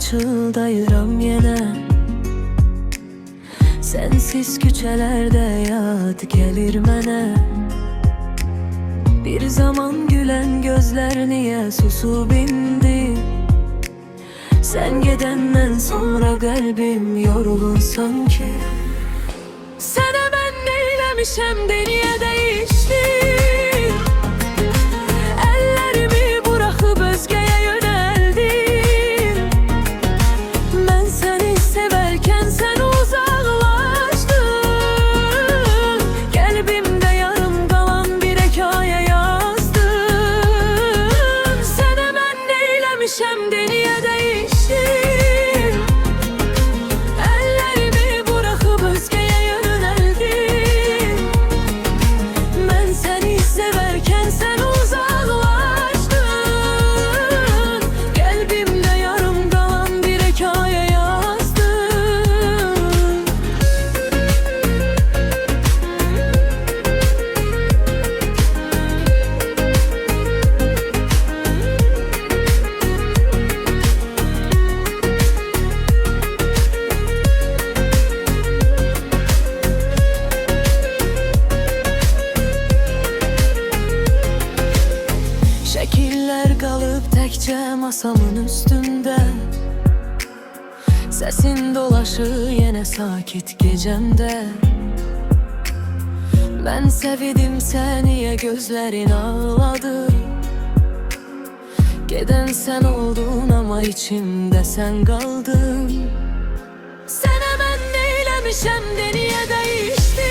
pıçıldayıram yenə. Sensiz küçelerde yad gelir mənə. Bir zaman gülen gözler niye susup indi? Sen gedenden sonra kalbim yorulur sanki. Sənə mən neyləmişəm de niye değişti? Ellerimi bırakıp özgeye yöneldim. Ben seni severken sen uzaklaştın. Kalbimde yarım kalan bir hikaye yazdın. Sənə mən neyləmişəm de niye değişti? Ellerimi bırakıp özgeye yöneldim. Ben seni severken sen uzaklaştın. Kalbimde yarım kalan bir hikaye yazdın. Şekiller kalıp tekçe masamın üstünde. Sesin dolaşır yine sakit gecemde. Ben sevdim seniye gözlerin ağladı. Geden sen oldun ama içimde sen kaldın. Sənə mən neyləmişəm de niye değişti?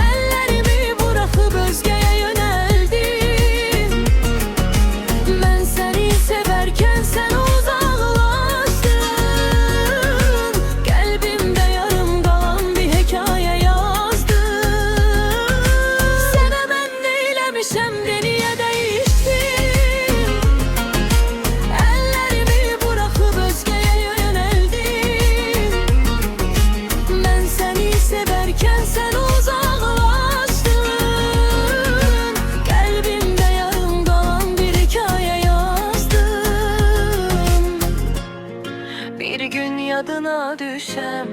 Ellerimi bırakıp özgeye yöneldim. Ben seni severken sen uzaklaştın. Kalbimde yarım kalan bir hikaye yazdın. Sənə mən neyləmişəm de niye değişti? Ellerimi bırakıp özgeye yöneldim. Ben seni severken sen uzaklaştın. Kalbimde yarım kalan bir hikaye yazdım. Bir gün yadına düşem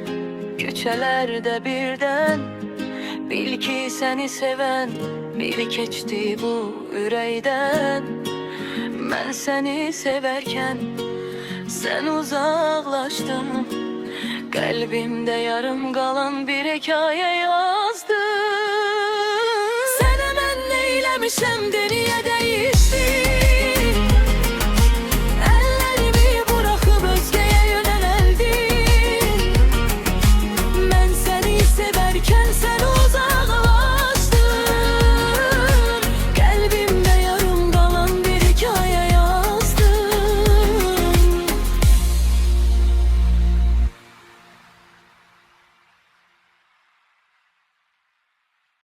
küçelerde birden. Bil ki seni seven biri keçti bu üreyden. Ben seni severken sen uzaklaştın. Kalbimde yarım kalan bir hikaye yazdım. Sənə mən neyləmişəm de niye değişti?